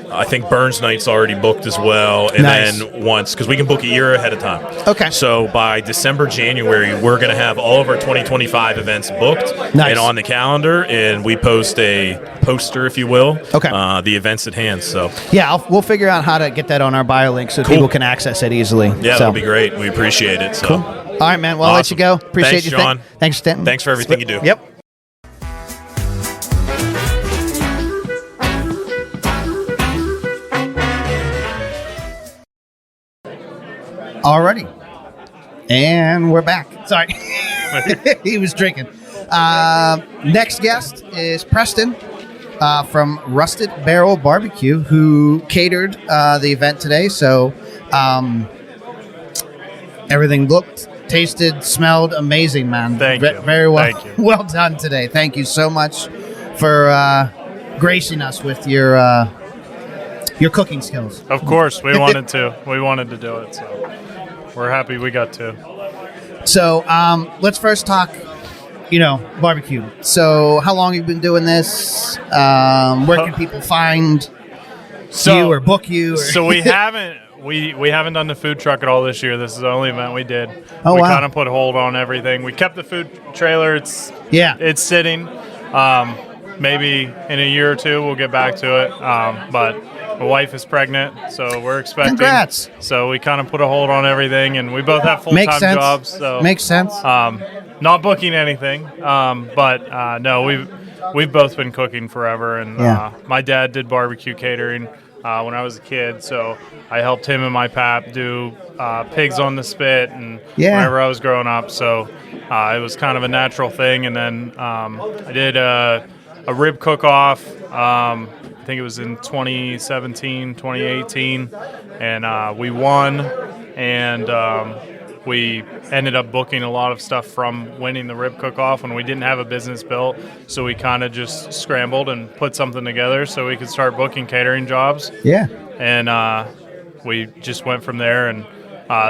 I think Burns Night's already booked as well. And then because we can book a year ahead of time. Okay. So by December, January, we're going to have all of our 2025 events booked and on the calendar. And we post a poster, if you will, the events at hand. So we'll figure out how to get that on our bio link so people can access it easily. Yeah, that'll be great. We appreciate it. So. Cool. All right, man. Well, I'll let you go. Appreciate you, John. Thanks, Stanton. Thanks for everything you do. Yep. Alrighty. And we're back. Sorry. He was drinking. Next guest is Preston from Rusted Barrel Barbecue, who catered the event today. So everything looked, tasted, smelled amazing, man. Thank you. Very well. Thank you. Well done today. Thank you so much for gracing us with your cooking skills. Of course, we wanted to. We wanted to do it, so we're happy we got to. So let's first talk, barbecue. So how long have you been doing this? Where can people find you or book you? So we haven't. We haven't done the food truck at all this year. This is the only event we did. Oh, we wow. kind of put a hold on everything. We kept the food trailer. It's sitting. Maybe in a year or two we'll get back to it. But my wife is pregnant, so we're expecting. Congrats. So we kind of put a hold on everything, and we both have full-time jobs. So makes sense. Not booking anything, but no, we've both been cooking forever, and my dad did barbecue catering when I was a kid, so I helped him and my pap do pigs on the spit and whenever I was growing up, so it was kind of a natural thing. And then I did a rib cook-off, I think it was in 2017, 2018, and we won, and we ended up booking a lot of stuff from winning the rib cook-off when we didn't have a business built, so we kind of just scrambled and put something together so we could start booking catering jobs. Yeah. And we just went from there, and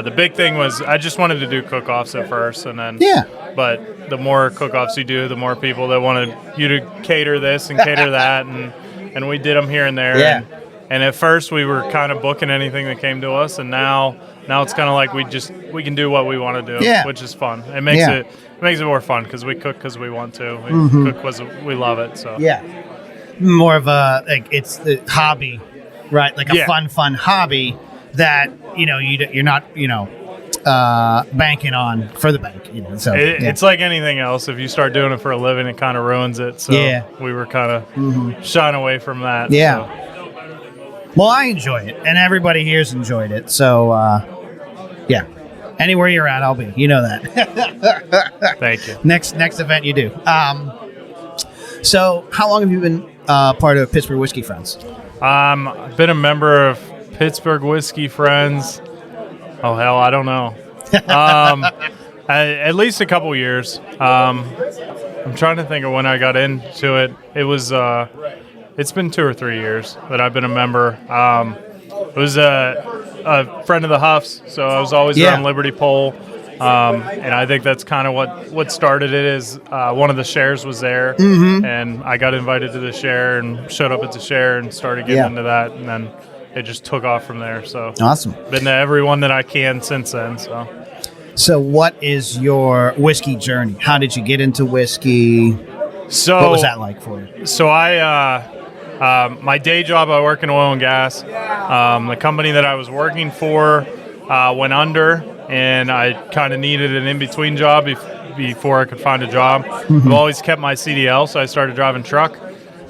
the big thing was I just wanted to do cook-offs at first, and then but the more cook-offs you do, the more people that wanted you to cater this and cater that, and we did them here and there. Yeah. And at first we were kind of booking anything that came to us, and now it's kind of like we can do what we want to do, which is fun. It makes it more fun because we cook because we want to. We cook because we love it. So more of a it's the hobby, right? Like a fun hobby that you're not banking on for the bank. So it's like anything else. If you start doing it for a living, it kind of ruins it. So we were kind of shying away from that. Yeah. So. Well, I enjoy it, and everybody here's enjoyed it. So, anywhere you're at, I'll be. You know that. Thank you. Next event you do. So, how long have you been part of Pittsburgh Whiskey Friends? I've been a member of Pittsburgh Whiskey Friends. Oh, hell, I don't know. At least a couple years. I'm trying to think of when I got into it. It was... It's been 2 or 3 years that I've been a member. It was a a friend of the Huffs, so I was always around Liberty Pole. And I think that's kind of what started it is one of the shares was there, and I got invited to the share and showed up at the share and started getting into that, and then it just took off from there. So awesome. Been to every one that I can since then. So what is your whiskey journey? How did you get into whiskey? So what was that like for you? So my day job, I work in oil and gas. The company that I was working for went under, and I kind of needed an in-between job before I could find a job. I've always kept my CDL, so I started driving truck,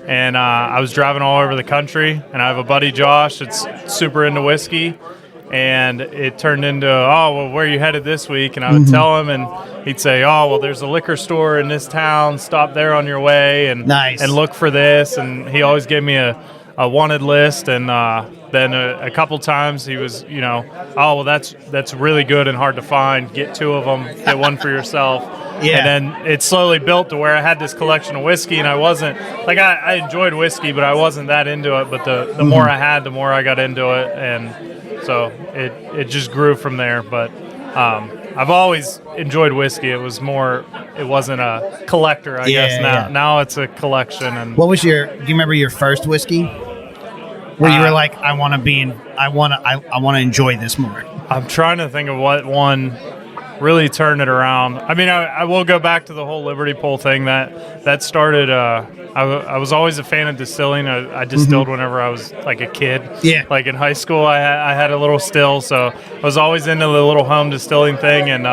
and I was driving all over the country. And I have a buddy, Josh, that's super into whiskey, and it turned into, oh, well, where are you headed this week? And I would tell him, and he'd say, oh, well, there's a liquor store in this town. Stop there on your way and look for this. And he always gave me a wanted list, and then a couple times he was, oh, well, that's really good and hard to find. Get 2 of them, get one for yourself. Yeah. And then it slowly built to where I had this collection of whiskey, and I wasn't, like, I enjoyed whiskey, but I wasn't that into it. But the more I had, the more I got into it, and so it just grew from there. But I've always enjoyed whiskey. It wasn't a collector, I guess. Now it's a collection. And what was do you remember your first whiskey? Where you were like, I want to enjoy this more. I'm trying to think of what one really turned it around. I mean, I will go back to the whole Liberty Pole thing that started. I was always a fan of distilling. I distilled whenever I was like a kid. Yeah. Like in high school, I had a little still, so I was always into the little home distilling thing. And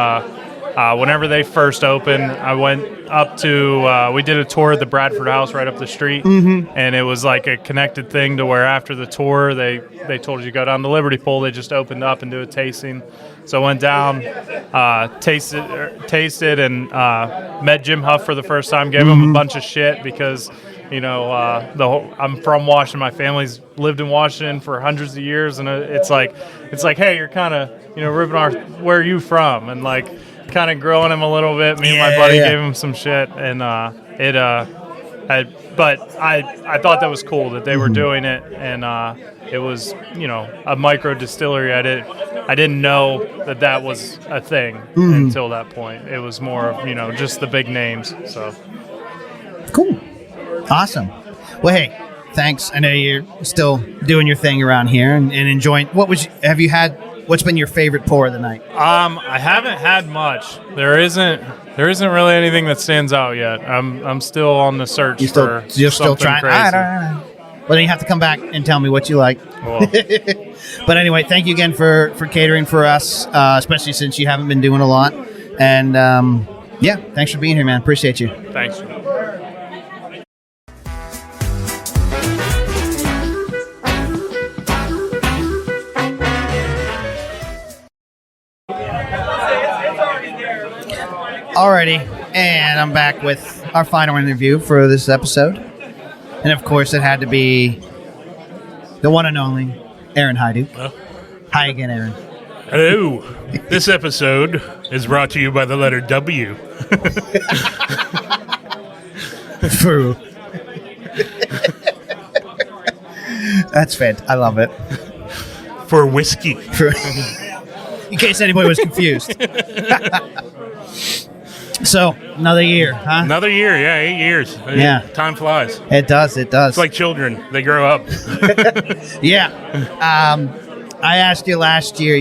whenever they first opened, I went up to, we did a tour at the Bradford House right up the street, and it was like a connected thing to where after the tour, they told you to go down to Liberty Pole. They just opened up and do a tasting. So I went down, tasted, and met Jim Huff for the first time. Gave him a bunch of shit because, I'm from Washington. My family's lived in Washington for hundreds of years, and it's like, hey, you're kind of, ripping our, where are you from? And like, kind of grilling him a little bit. Me and my buddy gave him some shit, and but I thought that was cool that they were doing it, and it was a micro distillery. I didn't know that was a thing until that point. It was more of just the big names. So cool, awesome. Well, hey, thanks. I know you're still doing your thing around here and enjoying. What's been your favorite pour of the night? I haven't had much. There isn't really anything that stands out yet. I'm still on the search for you're still trying. Crazy. I don't know. Well, then you have to come back and tell me what you like. Well. But anyway, thank you again for catering for us, especially since you haven't been doing a lot. And thanks for being here, man. Appreciate you. Thanks. Alrighty, and I'm back with our final interview for this episode. And of course, it had to be the one and only Aaron Hajduk. Hi again, Aaron. Hello. This episode is brought to you by the letter W. True. That's fantastic. I love it. For whiskey. In case anybody was confused. So, another year, huh? Another year, 8 years. Yeah. Time flies. It does. It's like children. They grow up. Yeah. I asked you last year,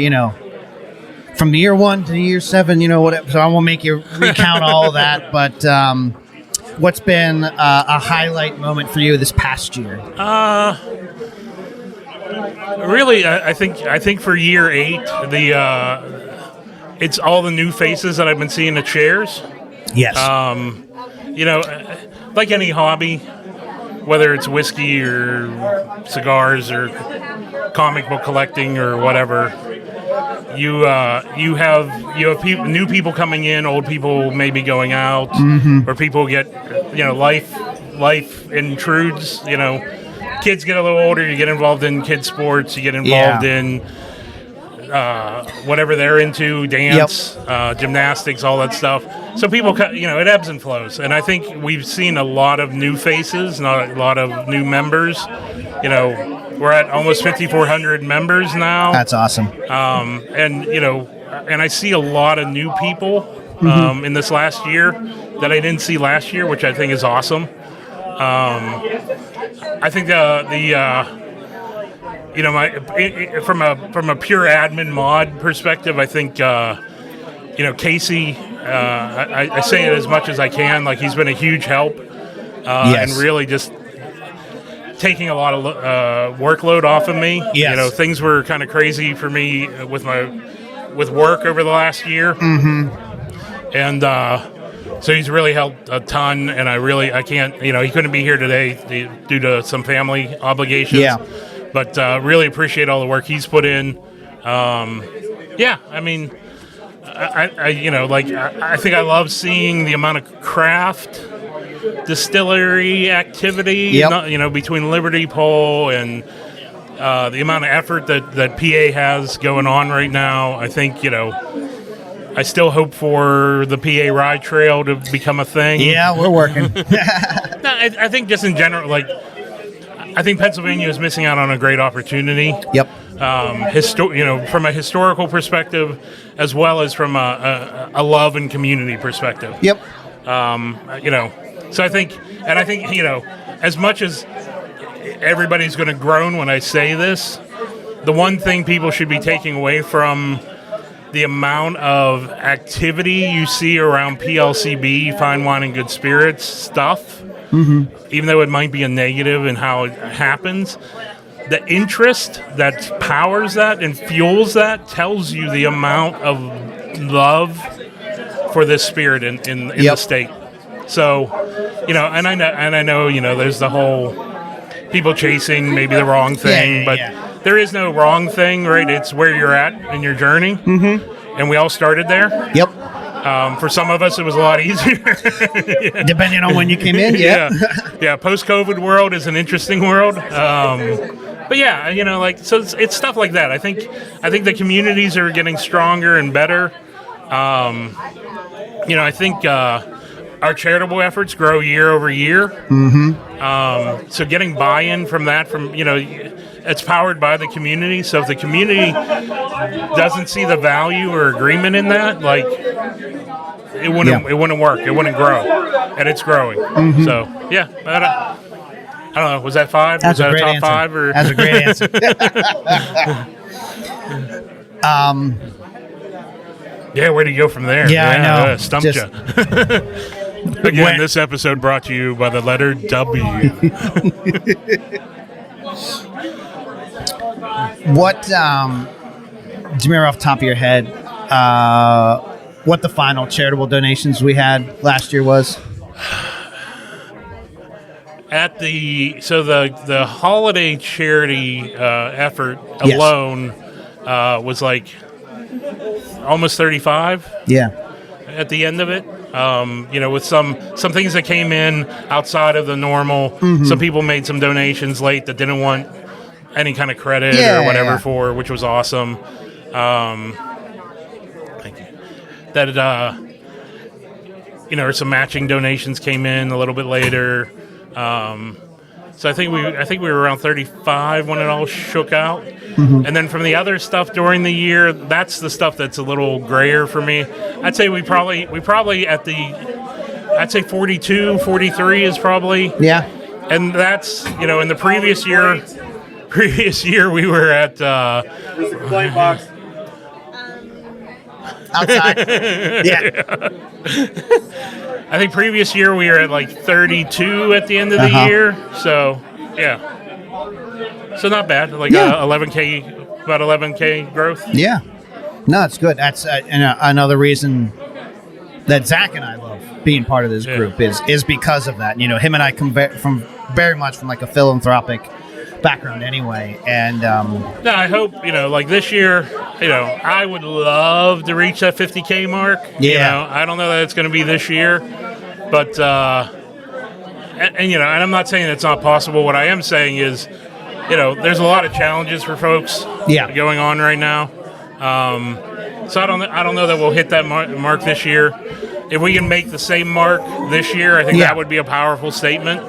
from year 1 to year 7, whatever. So I won't make you recount all of that. But what's been a highlight moment for you this past year? Really, I think for year 8, it's all the new faces that I've been seeing at chairs. Yes. Like any hobby, whether it's whiskey or cigars or comic book collecting or whatever, you have new people coming in, old people maybe going out, or people get life intrudes. Kids get a little older, you get involved in kids sports, you get involved in whatever they're into, dance, gymnastics, all that stuff. So people, it ebbs and flows. And I think we've seen a lot of new faces, not a lot of new members. we're at almost 5,400 members now. That's awesome. And I see a lot of new people in this last year that I didn't see last year, which I think is awesome. I think from a pure admin mod perspective, I think Casey. I say it as much as I can. Like, he's been a huge help, and really just taking a lot of workload off of me. Yes. Things were kind of crazy for me with work over the last year, and so he's really helped a ton. And I can't, he couldn't be here today due to some family obligations. Yeah. But really appreciate all the work he's put in. I think I love seeing the amount of craft distillery activity, between Liberty Pole and the amount of effort that PA has going on right now. I think, I still hope for the PA Rye Trail to become a thing. Yeah, we're working. I think just in general, I think Pennsylvania is missing out on a great opportunity. Yep. From a historical perspective, as well as from a love and community perspective. Yep. So I think, as much as everybody's going to groan when I say this, the one thing people should be taking away from the amount of activity you see around PLCB, fine wine and good spirits stuff, even though it might be a negative in how it happens, the interest that powers that and fuels that tells you the amount of love for this spirit in the state. So, and I know, there's the whole people chasing maybe the wrong thing, but there is no wrong thing, right? It's where you're at in your journey, and we all started there. Yep. For some of us, it was a lot easier. Depending on when you came in, yeah. Post-COVID world is an interesting world. But so it's stuff like that. I think the communities are getting stronger and better. I think our charitable efforts grow year over year. So getting buy-in from that, it's powered by the community. So if the community doesn't see the value or agreement in that, it wouldn't work. It wouldn't grow, and it's growing. So I don't know. Was that 5? That's was that a top answer. 5? Or? That's a great answer. Where do you go from there? Yeah, I know. Stumped you. Again, this episode brought to you by the letter W. What, do you remember off the top of your head, what the final charitable donations we had last year was? At the holiday charity effort alone was almost 35. Yeah. At the end of it, with some things that came in outside of the normal. Some people made some donations late that didn't want any kind of credit or whatever for, which was awesome. Thank you. That some matching donations came in a little bit later. So I think we were around 35 when it all shook out. And then from the other stuff during the year, that's the stuff that's a little grayer for me. I'd say we probably I'd say 42, 43 is probably. Yeah. And that's, in the previous year we were at There's a complaint box. Outside. I think previous year we were at 32 at the end of the year. So, so not bad. 11K, about 11K growth. Yeah. No, it's good. That's another reason that Zach and I love being part of this group is because of that. Him and I come from very much from a philanthropic background anyway. And I hope, this year, I would love to reach that 50K mark. Yeah. I don't know that it's going to be this year, but, and I'm not saying it's not possible. What I am saying is, there's a lot of challenges for folks going on right now. So I don't know that we'll hit that mark this year. If we can make the same mark this year, I think that would be a powerful statement.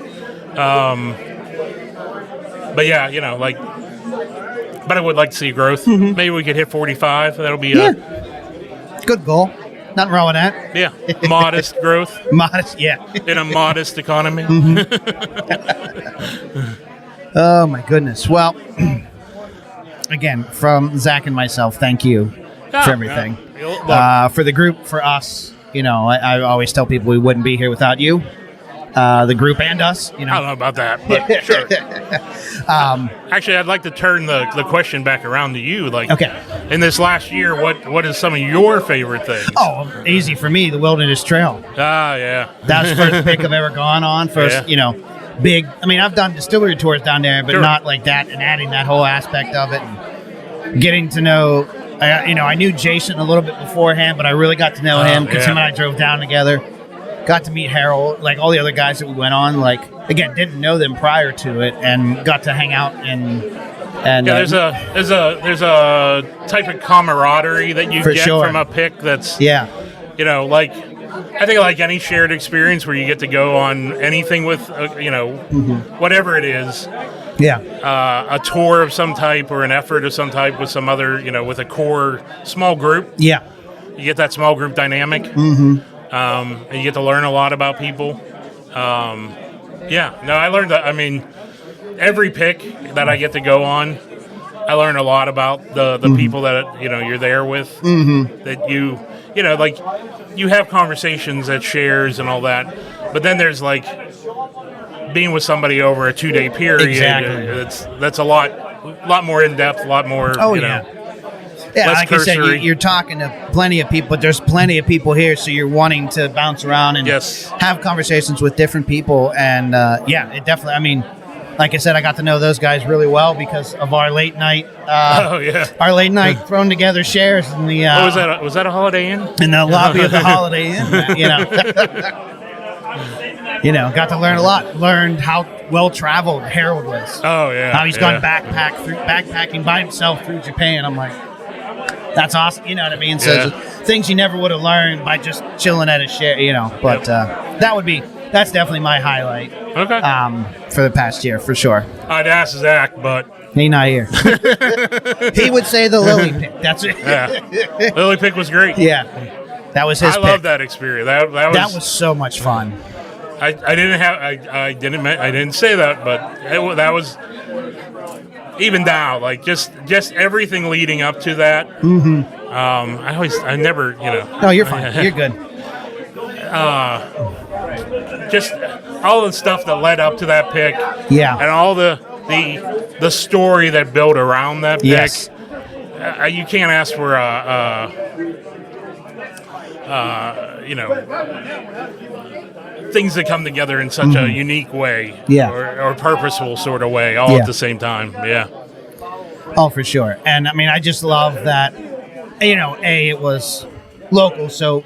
But But I would like to see growth. Maybe we could hit 45. That'll be Good goal. Nothing wrong with that. Modest growth Modest, yeah. in a modest economy. Oh, my goodness. Well, again, from Zach and myself, thank you for everything. For the group, for us, I always tell people we wouldn't be here without you. The group and us, I don't know about that, but sure. Actually, I'd like to turn the question back around to you. Like, Okay. In this last year, what is some of your favorite things? Oh, easy for me, the Wilderness Trail. Yeah. That's the first pick I've ever gone on. First, big. I mean, I've done distillery tours down there, but Sure. not like that, and adding that whole aspect of it and getting to know. I knew Jason a little bit beforehand, but I really got to know him because him and I drove down together. Got to meet Harold, like all the other guys that we went on. Like, again, didn't know them prior to it, and got to hang out and there's a type of camaraderie that you get from a pick that's like I think like any shared experience where you get to go on anything with whatever it is. A tour of some type or an effort of some type with some other, with a core small group. You get that small group dynamic. And you get to learn a lot about people. I learned that. I mean, every pick that I get to go on, I learn a lot about the people that you're there with. That like you have conversations at shares and all that, but then there's like being with somebody over a 2-day period. Exactly. That's a lot more in depth, a lot more. Yeah, less like cursory. I said, you're talking to plenty of people, but there's plenty of people here, so you're wanting to bounce around and have conversations with different people. And, it definitely, I mean, like I said, I got to know those guys really well because of our late night. Our late night thrown together shares in the. Was that? Was that a Holiday Inn? In the lobby of the Holiday Inn. Got to learn a lot. Learned how well traveled Harold was. Oh yeah. How he's gone backpacking by himself through Japan. I'm like, that's awesome. You know what I mean? So things you never would have learned by just chilling at a share. But that's definitely my highlight. Okay. For the past year, for sure. I'd ask Zach, but he's not here. He would say the Lily pick. That's it. Yeah. Lily pick was great. Yeah. That was his pick. I love that experience. That was so much fun. I didn't say that, but that was even now, like just everything leading up to that. I never, No, you're fine. You're good. Just all the stuff that led up to that pick. Yeah. And all the story that built around that pick. Yes. You can't ask for things that come together in such a unique way, or purposeful sort of way, all at the same time. Oh, for sure. And I mean, I just love that. It was local, so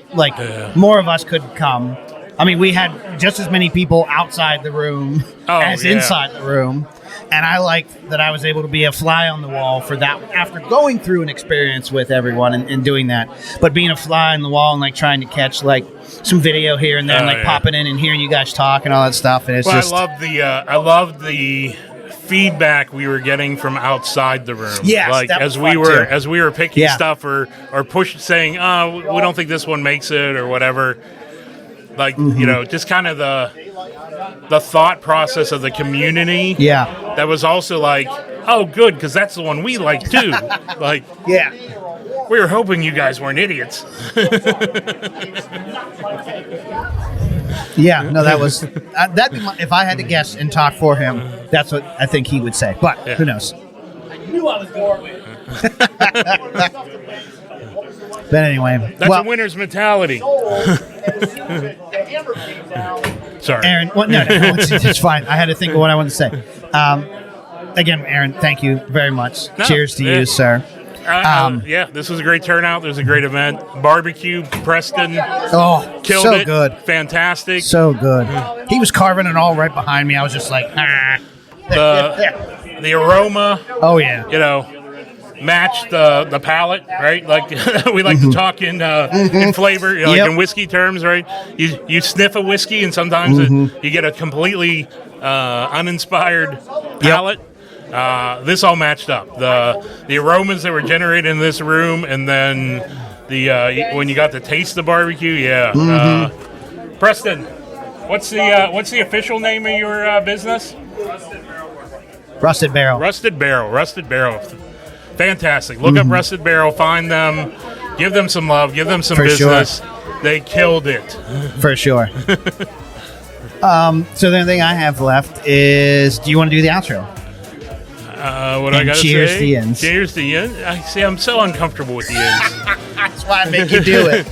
more of us could come. I mean, we had just as many people outside the room as inside the room. And I liked that I was able to be a fly on the wall for that after going through an experience with everyone and doing that. But being a fly on the wall and trying to catch some video here and there and popping in and hearing you guys talk and all that stuff. And it's just I love the feedback we were getting from outside the room. Yes, as we were picking stuff or saying, we don't think this one makes it or whatever. Just kind of the thought process of the community. Yeah. That was also good, because that's the one we like too. We were hoping you guys weren't idiots. Yeah, no, that was that'd be if I had to guess and talk for him, that's what I think he would say. But who knows? I knew I was going. But anyway, that's a winner's mentality. Sorry, Aaron. No, it's fine. I had to think of what I wanted to say. Again, Aaron, thank you very much. Cheers to you, sir. This was a great turnout. It was a great event. Barbecue, Preston. Killed so it. Good. Fantastic. So good. He was carving it all right behind me. I was just like, The aroma. Oh yeah. Matched the palate, right? Like we like to talk in flavor, in whiskey terms, right? You sniff a whiskey and sometimes you get a completely uninspired palate. this all matched up. The aromas that were generated in this room, and then when you got to taste the barbecue, yeah. Preston, what's the official name of your business? Rusted Barrel. Rusted Barrel. Fantastic. Look up Rusted Barrel, find them, give them some love, give them some For business. sure. They killed it. For sure. So the only thing I have left is, do you want to do the outro? What I got to say? Cheers to Yins. Cheers to Yins. I see. I'm so uncomfortable with the Yins. That's why I make you do it.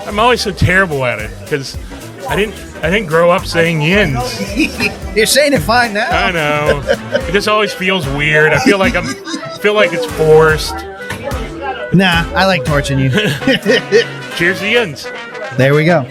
I'm always so terrible at it because I didn't grow up saying Yins. You're saying it fine now. I know. It just always feels weird. I feel like it's forced. Nah, I like torching you. Cheers to Yins. There we go.